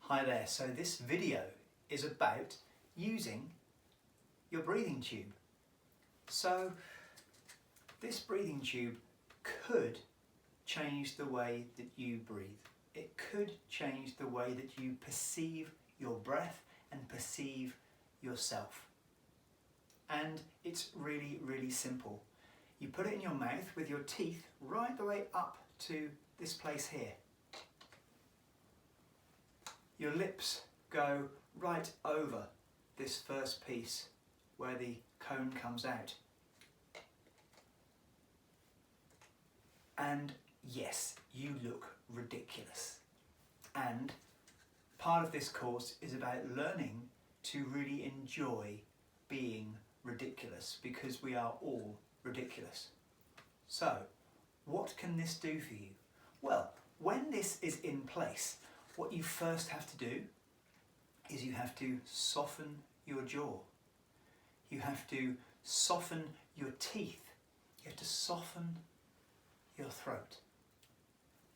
Hi there, so this video is about using your breathing tube. So this breathing tube could change the way that you breathe. It could change the way that you perceive your breath and perceive yourself. And it's really, really simple. You put it in your mouth with your teeth right the way up to this place here. Your lips go right over this first piece where the cone comes out. And yes, you look ridiculous. And part of this course is about learning to really enjoy being ridiculous, because we are all ridiculous. So, what can this do for you? Well, when this is in place, what you first have to do is you have to soften your jaw. You have to soften your teeth. You have to soften your throat.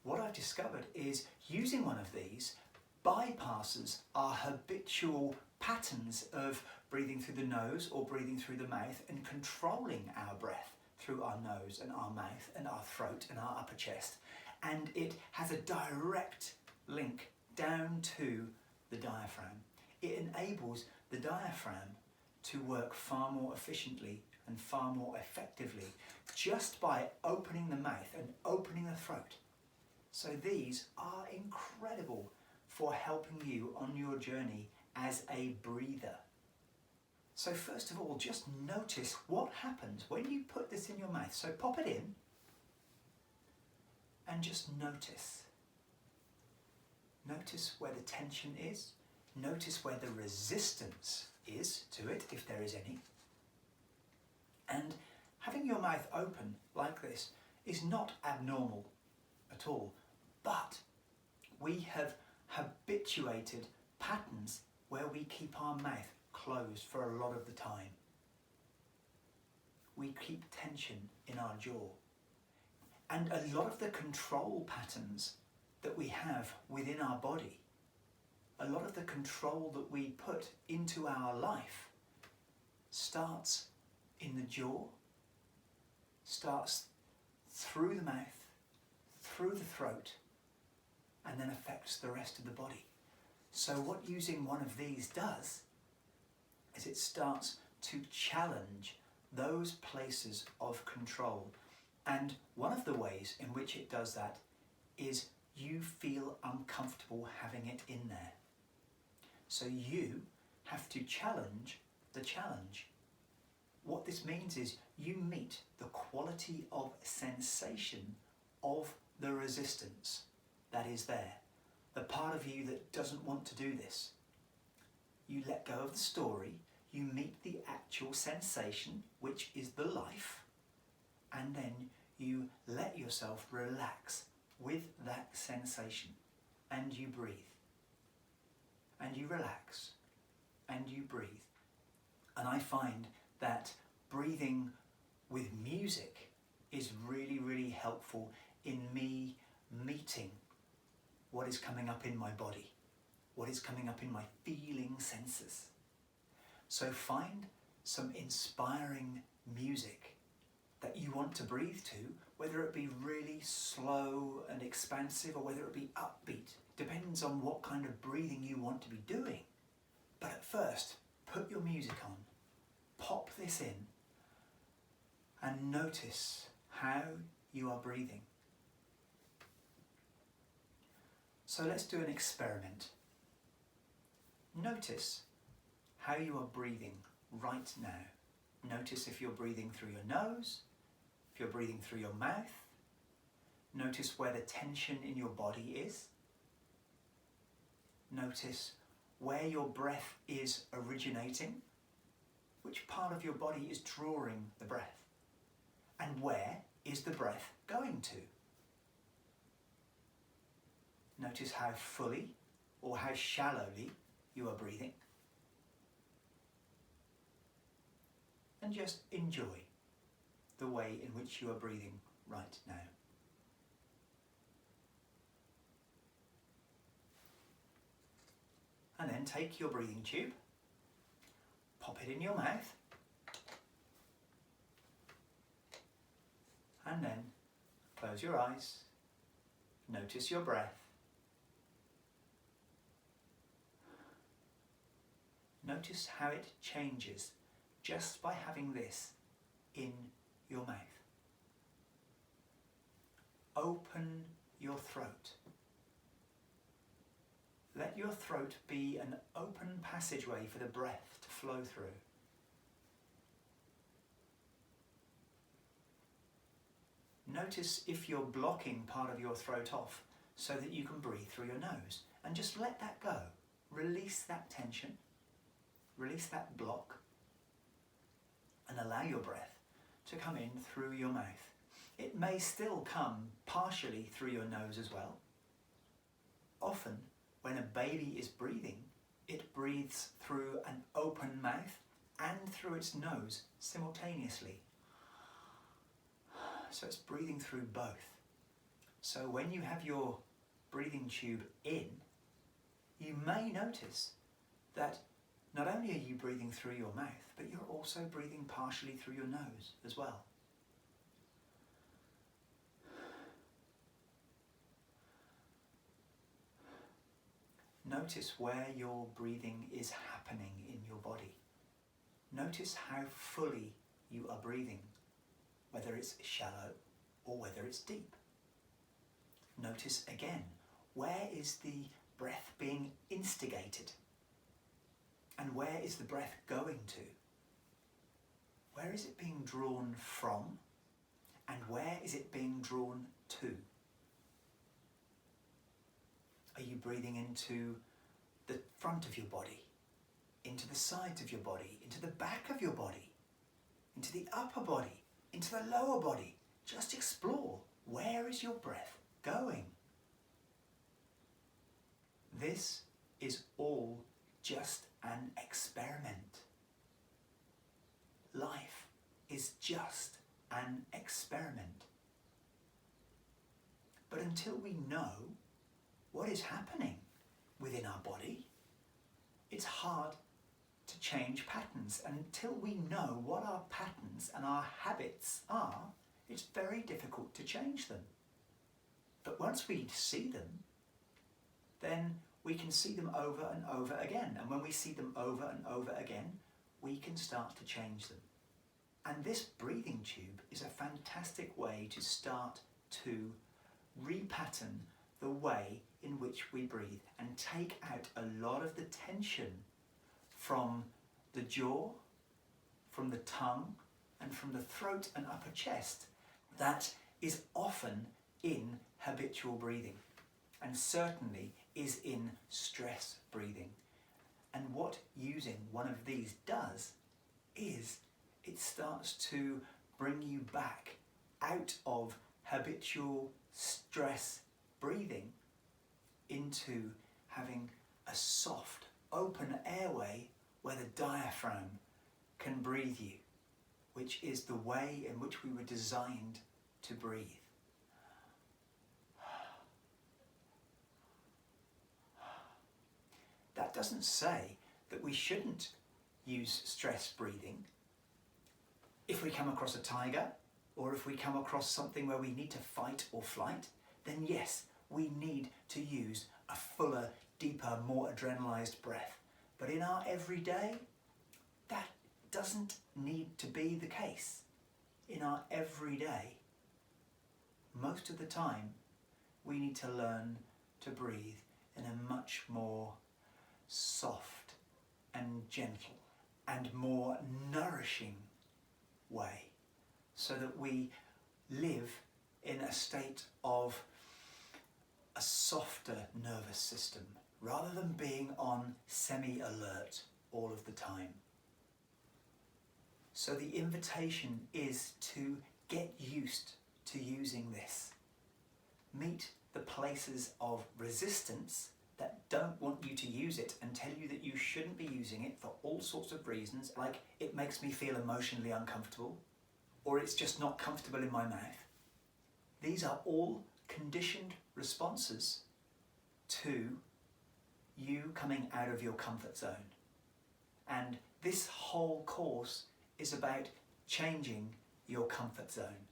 What I've discovered is using one of these bypasses our habitual patterns of breathing through the nose or breathing through the mouth and controlling our breath through our nose and our mouth and our throat and our upper chest. And it has a direct link down to the diaphragm. It enables the diaphragm to work far more efficiently and far more effectively just by opening the mouth and opening the throat. So these are incredible for helping you on your journey as a breather. So first of all, just notice what happens when you put this in your mouth. So pop it in and just notice. Notice where the tension is. Notice where the resistance is to it, if there is any. And having your mouth open like this is not abnormal at all, but we have habituated patterns where we keep our mouth closed for a lot of the time. We keep tension in our jaw. And a lot of the control patterns that we have within our body, a lot of the control that we put into our life starts in the jaw, starts through the mouth, through the throat, and then affects the rest of the body. So what using one of these does is it starts to challenge those places of control. And one of the ways in which it does that is you feel uncomfortable having it in there. So you have to challenge the challenge. What this means is you meet the quality of sensation of the resistance that is there. The part of you that doesn't want to do this. You let go of the story, you meet the actual sensation, which is the life, and then you let yourself relax with that sensation, and you breathe, and you relax, and you breathe. And I find that breathing with music is really, really helpful in me meeting what is coming up in my body, what is coming up in my feeling senses. So find some inspiring music that you want to breathe to, whether it be really slow and expansive or whether it be upbeat. Depends on what kind of breathing you want to be doing. But at first, put your music on, pop this in, and notice how you are breathing. So let's do an experiment. Notice how you are breathing right now. Notice if you're breathing through your nose, if you're breathing through your mouth. Notice where the tension in your body is. Notice where your breath is originating, which part of your body is drawing the breath, and where is the breath going to. Notice how fully or how shallowly you are breathing. And just enjoy the way in which you are breathing right now. And then take your breathing tube, pop it in your mouth, and then close your eyes, notice your breath. Notice how it changes just by having this in your mouth. Open your throat. Let your throat be an open passageway for the breath to flow through. Notice if you're blocking part of your throat off so that you can breathe through your nose, and just let that go. Release that tension, release that block, and allow your breath to come in through your mouth. It may still come partially through your nose as well. Often, when a baby is breathing, it breathes through an open mouth and through its nose simultaneously. So it's breathing through both. So when you have your breathing tube in, you may notice that not only are you breathing through your mouth, but you're also breathing partially through your nose as well. Notice where your breathing is happening in your body. Notice how fully you are breathing, whether it's shallow or whether it's deep. Notice again, where is the breath being instigated? And where is the breath going to? Where is it being drawn from? And where is it being drawn to? Are you breathing into the front of your body, into the sides of your body, into the back of your body, into the upper body, into the lower body? Just explore. Where is your breath going? This is all just an experiment. Life is just an experiment. But until we know what is happening within our body, it's hard to change patterns. And until we know what our patterns and our habits are, it's very difficult to change them. But once we see them, then we can see them over and over again. And when we see them over and over again, we can start to change them. And this breathing tube is a fantastic way to start to repattern the way in which we breathe and take out a lot of the tension from the jaw, from the tongue, and from the throat and upper chest that is often in habitual breathing, and certainly is in stress breathing. And what using one of these does is it starts to bring you back out of habitual stress breathing into having a soft, open airway where the diaphragm can breathe you, which is the way in which we were designed to breathe. That doesn't say that we shouldn't use stress breathing. If we come across a tiger, or if we come across something where we need to fight or flight, then yes, we need to use a fuller, deeper, more adrenalized breath. But in our everyday, that doesn't need to be the case. In our everyday, most of the time, we need to learn to breathe in a much more soft and gentle and more nourishing way, so that we live in a state of a softer nervous system rather than being on semi-alert all of the time. So the invitation is to get used to using this. Meet the places of resistance that don't want you to use it and tell you that you shouldn't be using it for all sorts of reasons, like it makes me feel emotionally uncomfortable, or it's just not comfortable in my mouth. These are all conditioned responses to you coming out of your comfort zone. And this whole course is about changing your comfort zone,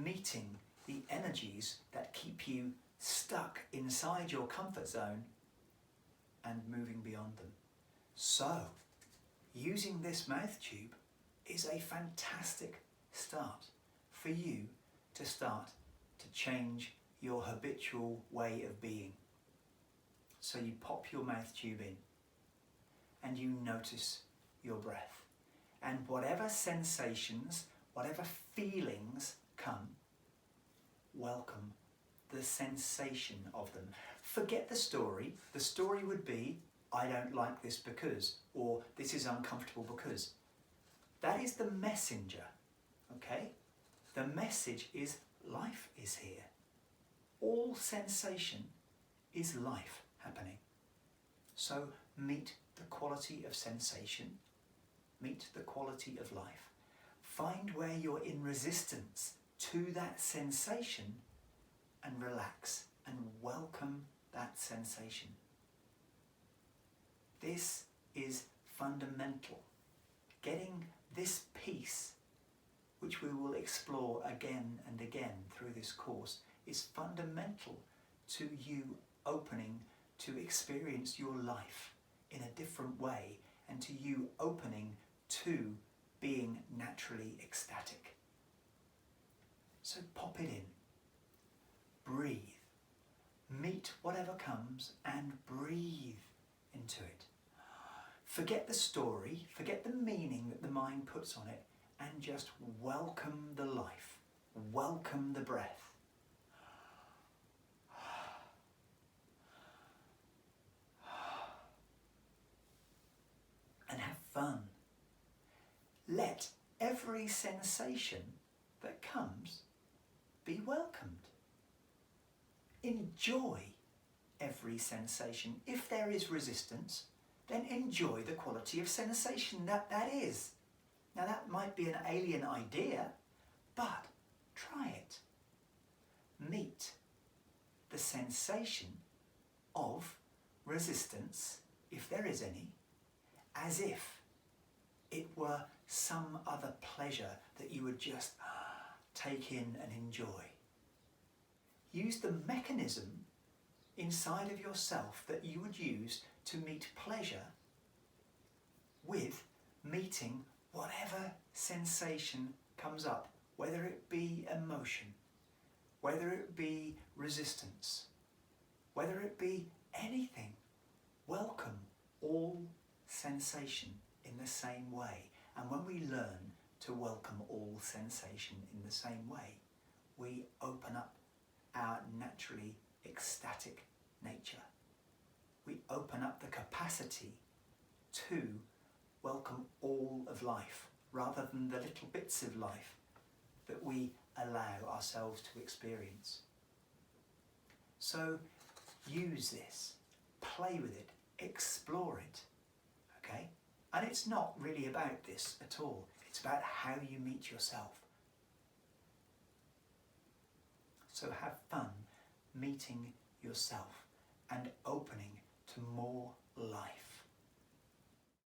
meeting the energies that keep you stuck inside your comfort zone and moving beyond them. So, using this mouth tube is a fantastic start for you to start to change your habitual way of being. So you pop your mouth tube in and you notice your breath. And whatever sensations, whatever feelings come, welcome the sensation of them. Forget the story. The story would be, I don't like this because, or this is uncomfortable because. That is the messenger, okay? The message is life is here. All sensation is life happening. So meet the quality of sensation, meet the quality of life. Find where you're in resistance to that sensation and relax and welcome that sensation. This is fundamental. Getting this piece, which we will explore again and again through this course, is fundamental to you opening to experience your life in a different way and to you opening to being naturally ecstatic. So pop it in, breathe, meet whatever comes and breathe into it. Forget the story, forget the meaning that the mind puts on it, and just welcome the life, welcome the breath. And have fun. Let every sensation that comes be welcomed. Enjoy every sensation. If there is resistance, then enjoy the quality of sensation that is. Now that might be an alien idea, but try it. Meet the sensation of resistance, if there is any, as if it were some other pleasure that you would just take in and enjoy. Use the mechanism inside of yourself that you would use to meet pleasure with meeting whatever sensation comes up, whether it be emotion, whether it be resistance, whether it be anything. Welcome all sensation in the same way. And when we learn to welcome all sensation in the same way, we open up our naturally ecstatic nature. We open up the capacity to welcome all of life rather than the little bits of life that we allow ourselves to experience. So use this, play with it, explore it, okay? And it's not really about this at all. It's about how you meet yourself. So have fun meeting yourself and opening to more life.